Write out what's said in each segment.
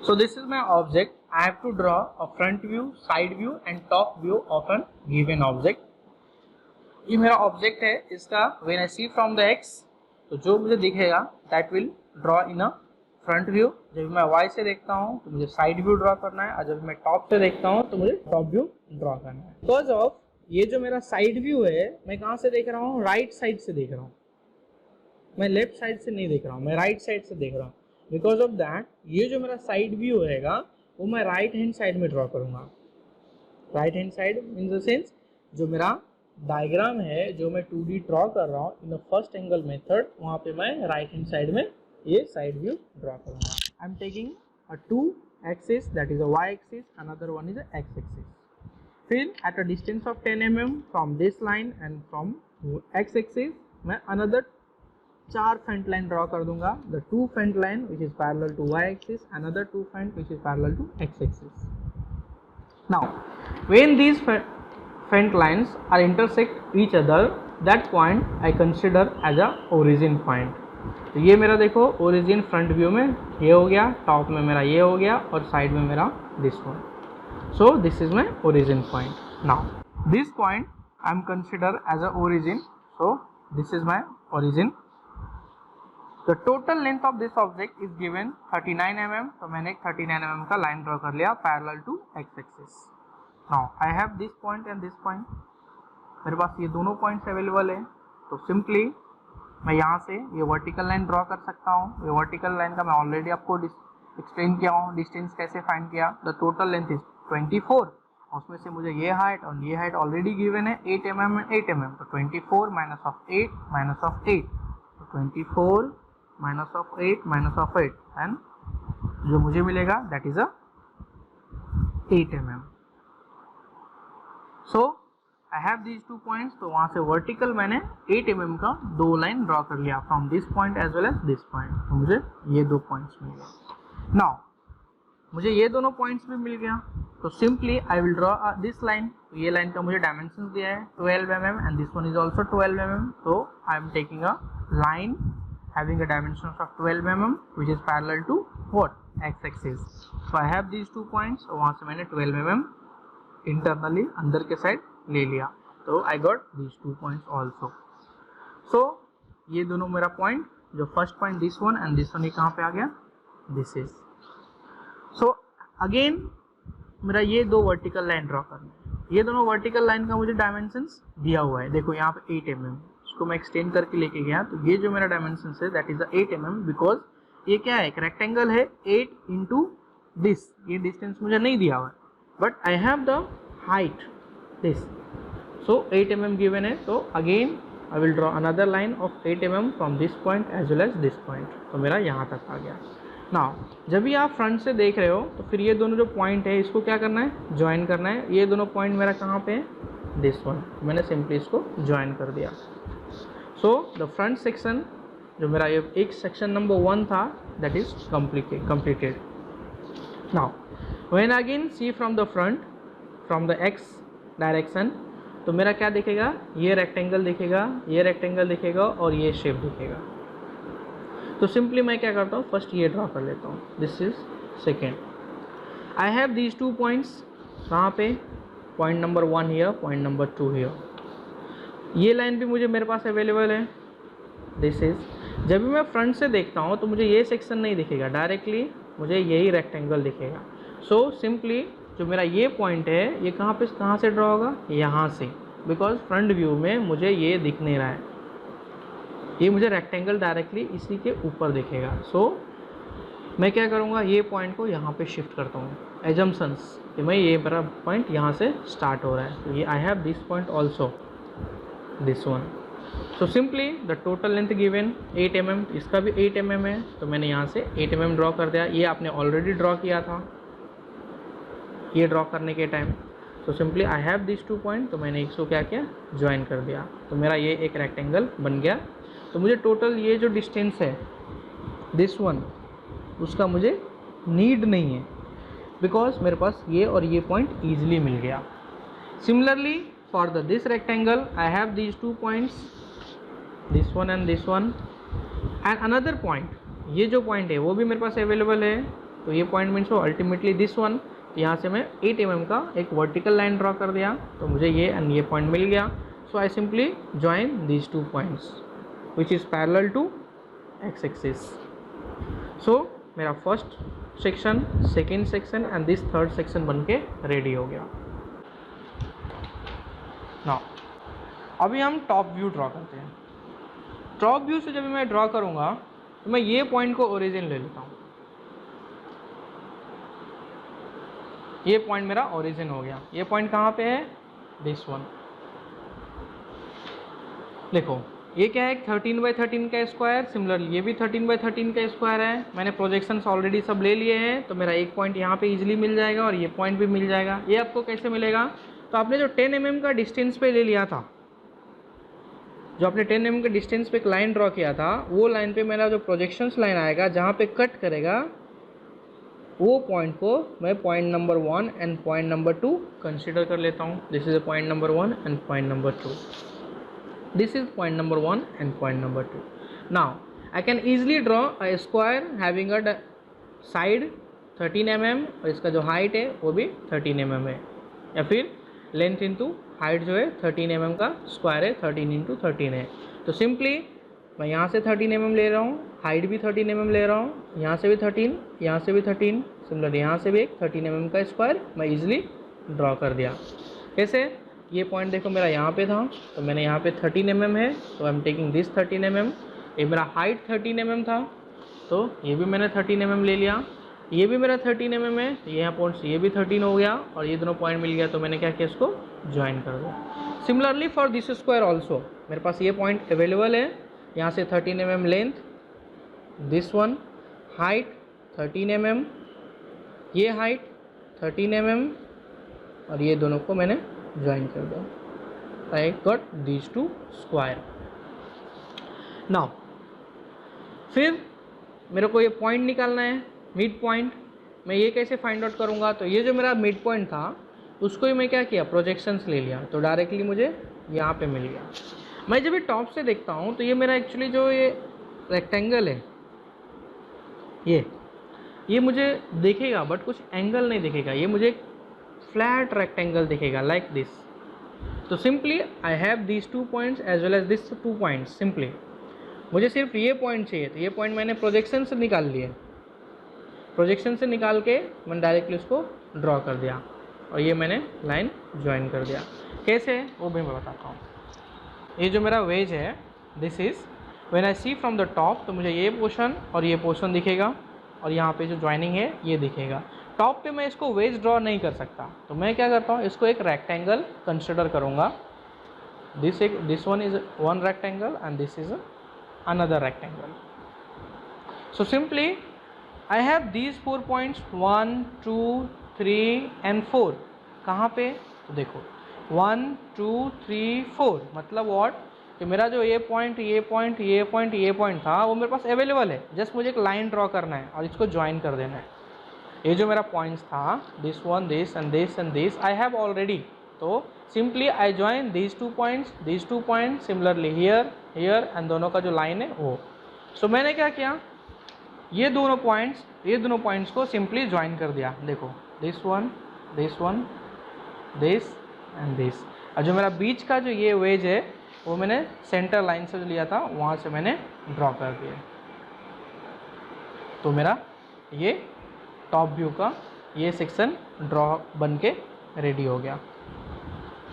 So this is my object. I have to draw a front view, side view and top view of a given object. ये मेरा object है, इसका when I see from the x, तो जो मुझे दिखेगा that will draw in a front view. जब मैं y से देखता हूँ तो मुझे साइड व्यू ड्रॉ करना है, और जब मैं टॉप से देखता हूँ तो मुझे टॉप व्यू ड्रॉ करना है. बिकॉज ऑफ ये जो मेरा साइड व्यू है, मैं कहाँ से देख रहा हूँ? राइट साइड से देख रहा हूँ. मैं लेफ्ट साइड से नहीं देख रहा हूँ, मैं राइट साइड से देख रहा हूँ. बिकॉज ऑफ दैट ये जो मेरा साइड व्यू रहेगा वो मैं राइट हैंड साइड में ड्रॉ करूँगा. Right hand side in the sense जो मेरा डायग्राम है जो मैं 2D ड्रॉ कर रहा हूँ in the first angle method, वहाँ पे मैं राइट हैंड साइड में ये साइड व्यू ड्रॉ करूँगा. I am taking a 2 axis, that is a y axis, another one is a x axis. फिर at a distance of 10 mm from this line and from x axis मैं another 4 front line draw कर दूंगा. The 2 front line which is parallel to y axis, another 2 front which is parallel to x axis. Now when these front lines are intersect each other, that point I consider as a origin point. तो ये मेरा देखो origin front view में ये हो गया, top में मेरा ये हो गया और side में मेरा this one. So this is my origin point. Now this point I am consider as a origin. So this is my origin. The total length of this object is given 39 mm. तो मैंने एक 39 mm का line draw कर लिया parallel to x axis. Now I have this point and this point. मेरे पास ये दोनों points available है, तो सिंपली मैं यहाँ से ये वर्टिकल लाइन ड्रॉ कर सकता हूँ. ये वर्टिकल लाइन का मैं ऑलरेडी आपको एक्सप्लेन किया हूँ डिस्टेंस कैसे फाइंड किया. द टोटल लेंथ इज 24, उसमें से मुझे ये हाइट और ये हाइट ऑलरेडी गिवन है 8 mm एंड 8 mm. तो 24 माइनस ऑफ 8 माइनस ऑफ 8, तो 24 minus of 8 minus of 8 and जो मुझे मिलेगा that is a 8 mm. So I have these 2 points. तो वहाँ से वर्टिकल मैंने 8 mm का 2 लाइन ड्रॉ कर लिया from this point as well as this point. तो मुझे ये 2 पॉइंट्स मिल गए. नाउ मुझे ये दोनों पॉइंट्स भी मिल गया, तो simply I will draw this line. तो ये लाइन का मुझे डायमेंशन दिया है 12 mm and this one is also 12 mm. तो I am taking a line having a dimension of 12 mm which is parallel to what? x axis. So I have these 2 points. वहाँ से मैंने 12 mm internally अंदर के side ले लिया. तो I got these 2 points also. So ये दोनों मेरा पॉइंट, जो first point this one and this one, ये कहाँ पे आ गया? This is. सो अगेन मेरा ये 2 वर्टिकल लाइन ड्रॉ करना है. ये दोनों वर्टिकल लाइन का मुझे डायमेंशंस दिया हुआ है. देखो यहाँ पे 8 mm, इसको मैं एक्सटेंड करके लेके गया. तो ये जो मेरा डायमेंशन है that is the 8 mm. Because ये क्या है? एक रेक्टेंगल है 8 इंटू दिस. ये डिस्टेंस मुझे नहीं दिया हुआ है, but I have the height this. So 8 mm given है. तो again I will draw another line of 8 mm from this point as well as this point. तो मेरा यहाँ तक आ गया. Now जब भी आप फ्रंट से देख रहे हो तो फिर ये दोनों जो पॉइंट है इसको क्या करना है? ज्वाइन करना है. ये दोनों पॉइंट मेरा कहाँ पे है? This one. मैंने सिंपली इसको ज्वाइन कर दिया. सो द फ्रंट सेक्शन जो मेरा ये एक सेक्शन नंबर 1 था that is completed. Now when again see from the front from the x direction, तो मेरा क्या दिखेगा? ये रेक्टेंगल दिखेगा, ये रेक्टेंगल दिखेगा और ये शेप दिखेगा. तो सिंपली मैं क्या करता हूँ? फर्स्ट ये ड्रॉ कर लेता हूँ. This is second. I have these 2 points. कहाँ पे? Point number 1 here, point number 2 here. ये लाइन भी मुझे मेरे पास अवेलेबल है. This is. जब भी मैं फ्रंट से देखता हूँ तो मुझे ये सेक्शन नहीं दिखेगा, डायरेक्टली मुझे यही रेक्टेंगल दिखेगा. सो सिंपली जो मेरा ये पॉइंट है ये कहाँ से ड्रॉ होगा? यहाँ से. बिकॉज फ्रंट व्यू में मुझे ये दिख नहीं रहा है, ये मुझे रेक्टेंगल डायरेक्टली इसी के ऊपर दिखेगा. सो मैं क्या करूँगा? ये पॉइंट को यहाँ पे शिफ्ट करता हूँ. एजम्पशंस कि मैं ये मेरा पॉइंट यहाँ से स्टार्ट हो रहा है. तो ये आई have this point also, this one. So simply the total length given 8 mm. इसका भी 8 mm है, तो मैंने यहाँ से 8 mm ड्रॉ कर दिया. ये आपने ऑलरेडी ड्रॉ किया था ये ड्रॉ करने के टाइम. तो simply I have this 2 point. तो मैंने इसको क्या किया? ज्वाइन कर दिया. तो मेरा ये एक रेक्टेंगल बन गया. तो मुझे टोटल ये जो डिस्टेंस है दिस वन, उसका मुझे नीड नहीं है, बिकॉज मेरे पास ये और ये पॉइंट ईजिली मिल गया. Similarly for this rectangle I have these 2 points, this one and this one, and another point. ये जो पॉइंट है वो भी मेरे पास अवेलेबल है तो ये पॉइंट मीन्स वो अल्टीमेटली दिस वन। यहाँ से मैं 8 mm का एक वर्टिकल लाइन ड्रॉ कर दिया, तो मुझे ये एंड ये पॉइंट मिल गया। So I simply join these 2 points which is parallel to x axis. So मेरा first section, second section and this third section बन के रेडी हो गया। नाउ अभी हम टॉप व्यू ड्रॉ करते हैं। टॉप व्यू से जब मैं ड्रॉ करूँगा तो मैं ये पॉइंट को ओरिजिन ले लेता हूँ। ये पॉइंट मेरा ओरिजिन हो गया। ये पॉइंट कहाँ पे है? This one. देखो ये क्या है? 13/13 का स्क्वायर। सिमिलरली ये भी 13/13 का स्क्वायर है। मैंने प्रोजेक्शंस ऑलरेडी सब ले लिए हैं, तो मेरा एक पॉइंट यहाँ पे इजीली मिल जाएगा और ये पॉइंट भी मिल जाएगा। ये आपको कैसे मिलेगा? तो आपने जो 10 mm का डिस्टेंस पे ले लिया था, जो आपने 10 mm के डिस्टेंस पे एक लाइन ड्रॉ किया था, वो लाइन पे मेरा जो प्रोजेक्शंस लाइन आएगा जहाँ पे कट करेगा, वो पॉइंट को मैं point number 1 and point number 2 consider कर लेता हूँ। This is point number 1 and point number 2। This is point number 1 and point number 2। Now I can easily draw a square having a side 13 mm और इसका जो height है वो भी 13 mm है, या फिर लेंथ इंटू हाइट जो है 13 mm का स्क्वायर है, 13 इंटू 13 है। तो सिंपली मैं यहाँ से 13 mm ले रहा हूँ, हाइट भी 13 mm ले रहा हूँ, यहाँ से भी 13, यहाँ से भी 13, सिमिलर यहाँ से भी एक 13 mm का स्क्वायर मैं इजीली ड्रॉ कर दिया। कैसे? ये पॉइंट देखो मेरा यहाँ पे था, तो मैंने यहाँ पे 13 mm है, तो I am taking this 13 mm। ये मेरा हाइट 13 mm था, तो ये भी मैंने 13 mm ले लिया। ये भी मेरा 13 mm है, तो यहाँ पॉइंट ये भी 13 हो गया और ये दोनों पॉइंट मिल गया, तो मैंने क्या किया, इसको ज्वाइन कर दिया। Similarly for this square also मेरे पास ये पॉइंट अवेलेबल है। यहाँ से 13 mm length, this one height 13 mm, ये हाइट 13 mm और ये दोनों को मैंने ज्वाइन कर दिया। आई गॉट दीज 2 स्क्वायर। नाउ फिर मेरे को ये पॉइंट निकालना है, मिड पॉइंट। मैं ये कैसे फाइंड आउट करूँगा? तो ये जो मेरा मिड पॉइंट था उसको ही मैं क्या किया, प्रोजेक्शंस ले लिया, तो डायरेक्टली मुझे यहाँ पे मिल गया। मैं जब ये टॉप से देखता हूँ तो ये मेरा एक्चुअली जो ये रेक्टेंगल है, ये मुझे दिखेगा बट कुछ एंगल नहीं दिखेगा, ये मुझे फ्लैट रेक्टेंगल दिखेगा लाइक दिस। तो simply I have these 2 points as well as this 2 points. Simply मुझे सिर्फ ये पॉइंट चाहिए, तो ये पॉइंट मैंने प्रोजेक्शन से निकाल लिए। प्रोजेक्शन से निकाल के मैंने डायरेक्टली उसको ड्रॉ कर दिया और ये मैंने लाइन ज्वाइन कर दिया। कैसे वो भी मैं बताता हूँ। ये जो मेरा वेज है, this is when I see from the top, तो मुझे ये पोर्शन और ये पोर्शन दिखेगा और यहाँ पे जो ज्वाइनिंग है ये दिखेगा। टॉप पे मैं इसको वेज ड्रॉ नहीं कर सकता, तो मैं क्या करता हूँ, इसको एक रेक्टेंगल कंसिडर करूँगा। This one is one rectangle and this is another rectangle. So simply I have these 4 points 1 2 3 and 4। कहाँ पे? तो देखो 1 2 3 4 मतलब व्हाट, कि मेरा जो ये पॉइंट ये पॉइंट ये पॉइंट ये पॉइंट था वो मेरे पास अवेलेबल है। जस्ट मुझे एक लाइन ड्रॉ करना है और इसको ज्वाइन कर देना है। ये जो मेरा पॉइंट्स था, this one, this and this and this, I have already. तो simply I join these 2 points, these 2 points, similarly here here and दोनों का जो लाइन है वो। सो मैंने क्या किया, ये दोनों पॉइंट्स को सिंपली ज्वाइन कर दिया। देखो this one, this one, this and this. और जो मेरा बीच का जो ये वेज है वो मैंने सेंटर लाइन से जो लिया था वहाँ से मैंने ड्रॉ कर दिया। तो मेरा ये टॉप व्यू का ये सेक्शन ड्रॉ बन के रेडी हो गया।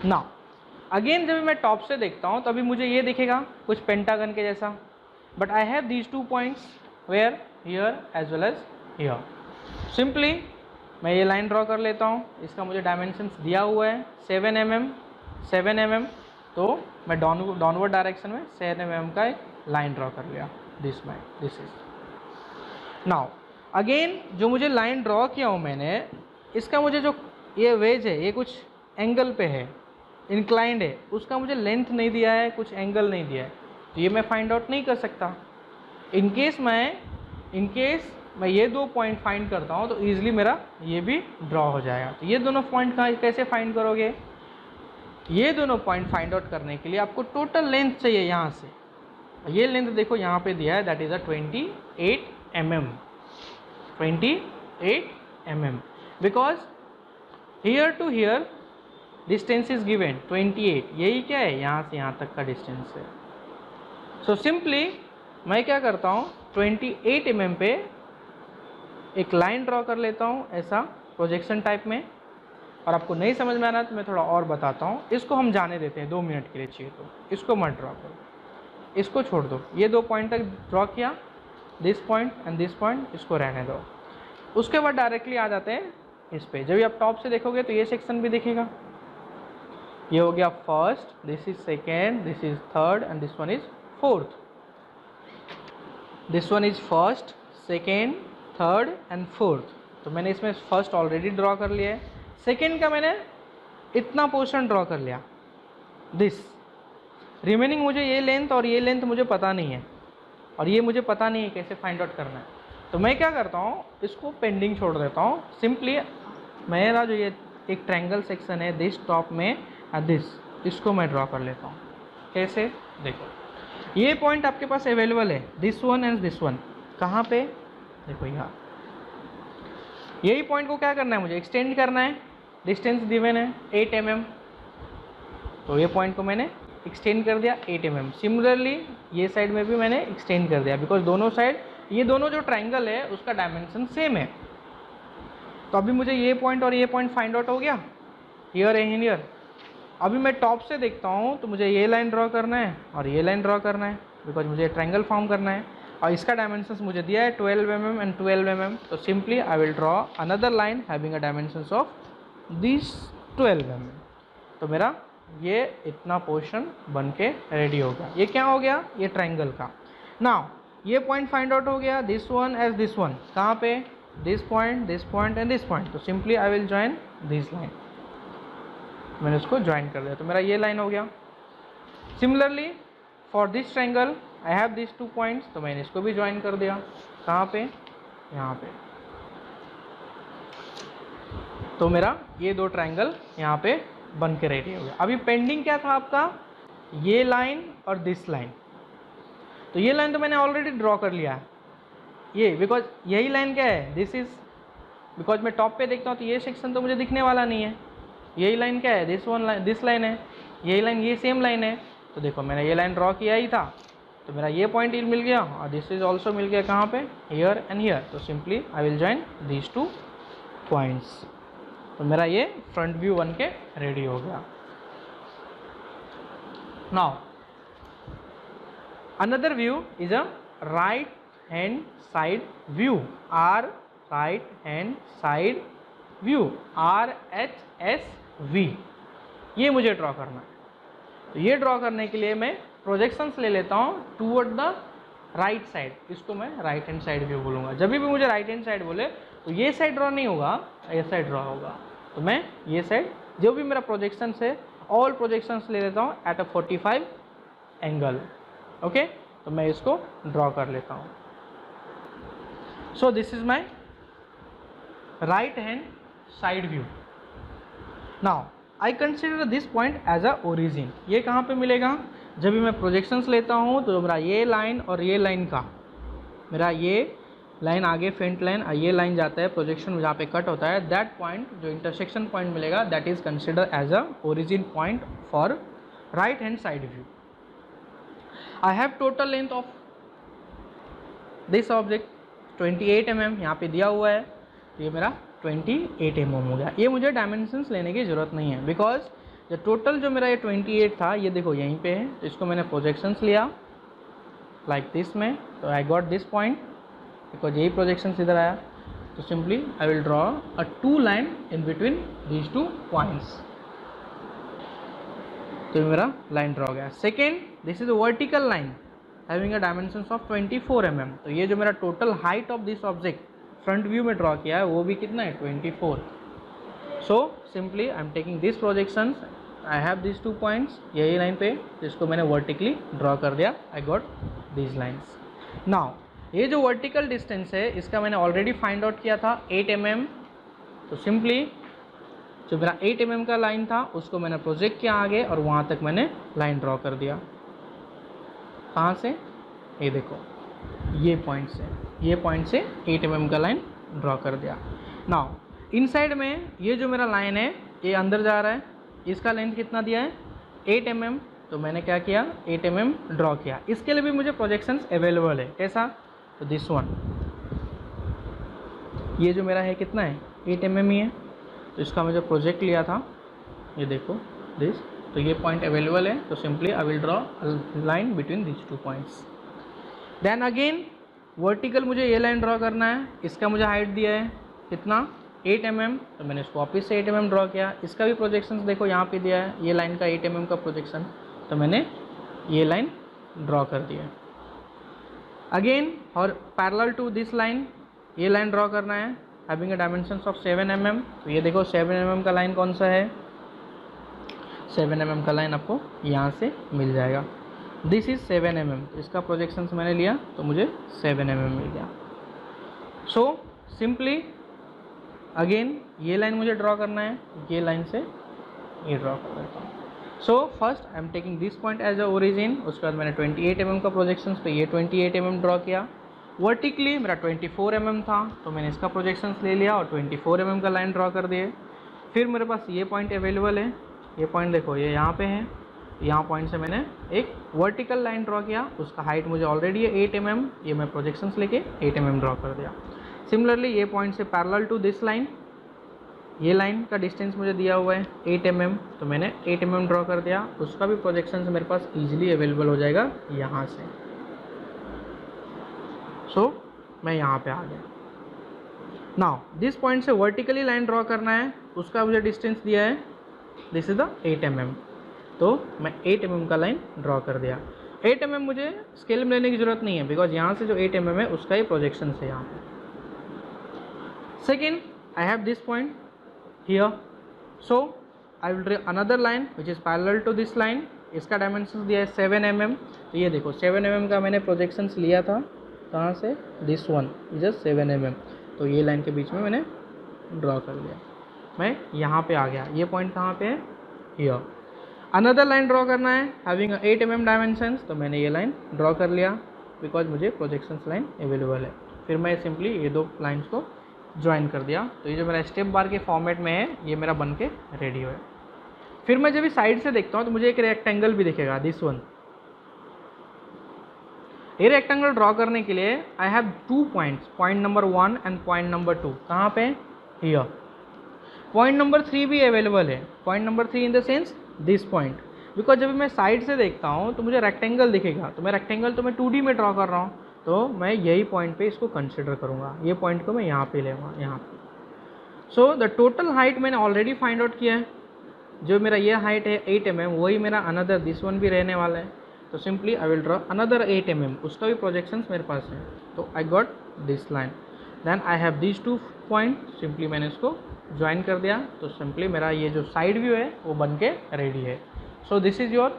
नाउ अगेन जब मैं टॉप से देखता हूँ तभी मुझे ये दिखेगा कुछ पेंटागन के जैसा, but I have these 2 points where here as well as here. Simply मैं ये लाइन ड्रॉ कर लेता हूँ। इसका मुझे डायमेंशंस दिया हुआ है 7 mm, 7 mm। तो मैं डाउनवर्ड डायरेक्शन में 7 mm का एक लाइन ड्रॉ कर लिया। दिस इज नाउ अगेन जो मुझे लाइन ड्रॉ किया हूँ मैंने, इसका मुझे जो ये वेज है ये कुछ एंगल पे है, इंक्लाइंड है, उसका मुझे लेंथ नहीं दिया है, कुछ एंगल नहीं दिया है, तो ये मैं फाइंड आउट नहीं कर सकता। इनकेस मैं ये 2 पॉइंट फाइंड करता हूँ तो ईजिली मेरा ये भी ड्रॉ हो जाएगा। तो ये दोनों पॉइंट कैसे फाइंड करोगे? ये दोनों पॉइंट फाइंड आउट करने के लिए आपको टोटल लेंथ चाहिए यहाँ से। ये लेंथ देखो यहाँ पे दिया है, that is a 28 mm, 28 8 mm because here to here distance is given 28, यही क्या है, यहाँ से यहाँ तक का डिस्टेंस है। सो सिंपली मैं क्या करता हूँ 28 mm पे एक लाइन ड्रॉ कर लेता हूँ ऐसा प्रोजेक्शन टाइप में। और आपको नहीं समझ में आना तो मैं थोड़ा और बताता हूँ। इसको हम जाने देते हैं 2 मिनट के लिए चाहिए तो, इसको मत ड्रॉ करो, इसको छोड़ दो। ये 2 पॉइंट तक ड्रॉ किया, this point and this point, इसको रहने दो। उसके बाद डायरेक्टली आ जाते हैं इस पे। जब आप टॉप से देखोगे तो ये सेक्शन भी दिखेगा। ये हो गया first, this is second, this is third and this one is fourth. This one is first, second, third and fourth. तो मैंने इसमें फर्स्ट ऑलरेडी ड्रॉ कर लिया है। सेकेंड का मैंने इतना पोर्शन ड्रॉ कर लिया, दिस रिमेनिंग मुझे ये लेंथ और ये लेंथ मुझे पता नहीं है, और ये मुझे पता नहीं है कैसे फाइंड आउट करना है। तो मैं क्या करता हूँ, इसको पेंडिंग छोड़ देता हूँ। सिंपली मेरा जो ये एक ट्रायंगल सेक्शन है दिस टॉप में दिस, इसको मैं ड्रॉ कर लेता हूँ। कैसे, देखो ये पॉइंट आपके पास अवेलेबल है, this one and this one. कहाँ पे, देखो यहाँ। यही पॉइंट को क्या करना है, मुझे एक्सटेंड करना है। डिस्टेंस गिवन है 8 mm, तो ये पॉइंट को मैंने एक्सटेंड कर दिया 8 mm। सिमिलरली ये साइड में भी मैंने एक्सटेंड कर दिया, बिकॉज दोनों साइड, ये दोनों जो ट्राइंगल है उसका डायमेंशन सेम है। तो अभी मुझे ये पॉइंट और ये पॉइंट फाइंड आउट हो गया, हियर एंड हियर। अभी मैं टॉप से देखता हूँ तो मुझे ये लाइन ड्रॉ करना है और ये लाइन ड्रॉ करना है, बिकॉज मुझे ट्राइंगल फॉर्म करना है। और इसका डायमेंशंस मुझे दिया है 12 mm एंड 12 mm। तो simply I will draw another line having a dimensions of this 12 mm। तो मेरा ये इतना पोर्शन बन के रेडी हो गया। ये क्या हो गया, ये ट्राइंगल का। नाउ ये पॉइंट फाइंड आउट हो गया, this one edge this one. कहाँ पे, this point and this point. तो simply I will join this line. मैंने उसको ज्वाइन कर दिया, तो मेरा ये लाइन हो गया। Similarly for this triangle I have this 2 points, तो मैंने इसको भी ज्वाइन कर दिया। कहाँ पे, यहाँ पे। तो मेरा ये 2 ट्राइंगल यहाँ पे बन के रेडी हो गया। अभी पेंडिंग क्या था आपका, ये लाइन और दिस लाइन। तो ये लाइन तो मैंने ऑलरेडी ड्रॉ कर लिया है, ये बिकॉज यही लाइन क्या है, दिस इज, बिकॉज मैं टॉप पे देखता हूँ तो ये सेक्शन तो मुझे दिखने वाला नहीं है। यही लाइन क्या है, this one line, this line है, यही लाइन, ये सेम लाइन है। तो देखो मैंने ये लाइन ड्रॉ किया ही था, तो मेरा ये पॉइंट मिल गया और दिस इज ऑल्सो मिल गया। कहाँ पे, हियर एंड हियर। तो simply I will join these 2 points. तो मेरा ये फ्रंट व्यू बन के रेडी हो गया। Now another view is a right hand side view, or right hand side view, RHSV। ये मुझे ड्रॉ करना है। तो ये ड्रॉ करने के लिए मैं प्रोजेक्शंस ले लेता हूँ टूवर्ड द राइट साइड। इसको मैं राइट हैंड साइड व्यू बोलूँगा। जब भी मुझे राइट हैंड साइड बोले तो ये साइड ड्रॉ नहीं होगा, ये साइड ड्रॉ होगा। तो मैं ये साइड, जो भी मेरा प्रोजेक्शन है, ऑल प्रोजेक्शंस ले लेता हूँ एट अ 45 एंगल। ओके, तो मैं इसको ड्रॉ कर लेता हूँ। So this is my right hand side view. Now I consider this point as a origin. ये कहाँ पे मिलेगा, जब भी मैं प्रोजेक्शंस लेता हूँ तो मेरा ये लाइन और ये लाइन का, मेरा ये लाइन आगे फ्रंट लाइन, ये लाइन जाता है प्रोजेक्शन जहाँ पे कट होता है, दैट पॉइंट जो इंटरसेक्शन पॉइंट मिलेगा, that is consider as a origin point for right hand side view. I have total length of this object 28 mm यहाँ पे दिया हुआ है। तो ये मेरा 28 mm हो गया। ये मुझे डायमेंशंस लेने की ज़रूरत नहीं है, बिकॉज जो टोटल जो मेरा ये 28 था, ये देखो यहीं पे है। तो इसको मैंने प्रोजेक्शंस लिया लाइक दिस में, तो I got this point, because यही प्रोजेक्शंस इधर आया। तो simply I will draw a 2 line in between these 2 points. तो मेरा लाइन ड्रॉ हो गया। Second, this is a vertical line having a dimensions of 24 mm। तो ये जो मेरा total height of this object front view में ड्रॉ किया है, वो भी कितना है, 24। So simply I am taking this projections, I have this 2 points यही लाइन पे, जिसको मैंने वर्टिकली ड्रॉ कर दिया। आई गॉट दीज लाइन्स। नाउ ये जो वर्टिकल डिस्टेंस है, इसका मैंने ऑलरेडी फाइंड आउट किया था 8 mm। तो सिंपली जो मेरा 8 mm का लाइन था, उसको मैंने प्रोजेक्ट किया आगे और वहाँ तक मैंने लाइन ड्रॉ कर दिया। कहाँ से, ये देखो, ये पॉइंट से 8 mm का लाइन ड्रॉ कर दिया। नाउ इनसाइड में ये जो मेरा लाइन है ये अंदर जा रहा है, इसका लेंथ कितना दिया है 8 mm, तो मैंने क्या किया 8 mm ड्रॉ किया। इसके लिए भी मुझे प्रोजेक्शंस अवेलेबल है, कैसा, तो दिस वन, ये जो मेरा है कितना है 8 mm ही है, तो इसका मैं जो प्रोजेक्ट लिया था ये देखो दिस, तो ये पॉइंट अवेलेबल है, तो simply I will draw line between this 2 points. Then again vertical मुझे ये लाइन ड्रॉ करना है, इसका मुझे हाइट दिया है कितना 8 mm, तो मैंने इसको वापस से 8 mm ड्रॉ किया। इसका भी प्रोजेक्शंस देखो यहाँ पे दिया है, ये लाइन का 8 mm का प्रोजेक्शन, तो मैंने ये लाइन ड्रॉ कर दिया। अगेन और पैरेलल टू दिस लाइन ये लाइन ड्रॉ करना है having a dimensions of 7 mm, तो ये देखो 7 mm का लाइन कौन सा है, 7 mm का लाइन आपको यहाँ से मिल जाएगा। दिस इज 7 mm, इसका प्रोजेक्शंस मैंने लिया तो मुझे 7 mm मिल गया। सो सिंपली अगेन ये लाइन मुझे ड्रॉ करना है, ये लाइन से ये ड्रॉ कर देता हूँ। So first I am taking this point as a origin, उसके बाद मैंने 28 mm का प्रोजेक्शंस पे ये 28 mm ड्रॉ किया। वर्टिकली मेरा 24 mm था, तो मैंने इसका प्रोजेक्शंस ले लिया और 24 mm का लाइन ड्रॉ कर दिए। फिर मेरे पास ये पॉइंट अवेलेबल है, ये पॉइंट देखो ये यहाँ पे है, यहाँ पॉइंट से मैंने एक वर्टिकल लाइन ड्रॉ किया, उसका हाइट मुझे ऑलरेडी है 8 mm, ये मैं प्रोजेक्शंस लेके 8 mm ड्रॉ कर दिया। सिमिलरली ये पॉइंट से पैरेलल टू दिस लाइन, ये लाइन का डिस्टेंस मुझे दिया हुआ है 8 mm, तो मैंने 8 mm ड्रॉ कर दिया, उसका भी प्रोजेक्शंस मेरे पास इजीली अवेलेबल हो जाएगा यहाँ से। सो मैं यहाँ पे आ गया। नाउ दिस पॉइंट से वर्टिकली लाइन ड्रॉ करना है, उसका मुझे डिस्टेंस दिया है, दिस इज द 8 mm, तो मैं 8 mm का लाइन ड्रॉ कर दिया। 8 mm मुझे स्केल में लेने की जरूरत नहीं है, बिकॉज यहाँ से जो 8 mm है उसका ही प्रोजेक्शन है यहाँ पे। Second I have this point here, so I will draw another line which is parallel to this line, इसका डायमेंशन दिया है 7 mm, तो ये देखो 7 mm का मैंने प्रोजेक्शंस लिया था, कहाँ से, दिस वन इज 7 mm, तो ये लाइन के बीच में मैंने ड्रॉ कर लिया। मैं यहाँ पे आ गया, ये पॉइंट कहाँ पे है, हियर। अनदर लाइन ड्रॉ करना है हैविंग 8 mm डायमेंशंस, तो मैंने ये लाइन ड्रॉ कर लिया बिकॉज मुझे प्रोजेक्शंस लाइन अवेलेबल है। फिर मैं सिंपली ये दो लाइंस को ज्वाइन कर दिया, तो ये जो मेरा स्टेप बार के फॉर्मेट में है ये मेरा बन के रेडी है। फिर मैं जब भी साइड से देखता हूँ तो मुझे एक रेक्टेंगल भी दिखेगा, दिस वन। ये रेक्टेंगल ड्रॉ करने के लिए I have 2 points, point number 1 and point number 2, कहाँ पे, हियर। पॉइंट नंबर 3 भी अवेलेबल है, point number 3 in the sense this point, because जब मैं साइड से देखता हूँ तो मुझे रेक्टेंगल दिखेगा, तो मैं रेक्टेंगल तो मैं 2D में ड्रॉ कर रहा हूँ, तो मैं यही पॉइंट पे इसको कंसिडर करूँगा, ये पॉइंट को मैं यहाँ पे लेऊँगा, यहाँ पे। सो द टोटल हाइट मैंने ऑलरेडी फाइंड आउट किया है, जो मेरा ये हाइट है 8 mm, वही मेरा अनदर दिस वन भी रहने वाला है, तो simply I will draw another 8 mm, उसका भी प्रोजेक्शंस मेरे पास है, तो I got this line. Then I have this 2 point, simply मैंने इसको ज्वाइन कर दिया, तो सिंपली मेरा ये जो साइड व्यू है वो बन के रेडी है। सो this is your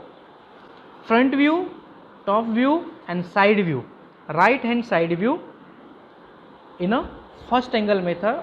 front view, top view and side view, right hand side view in a first angle method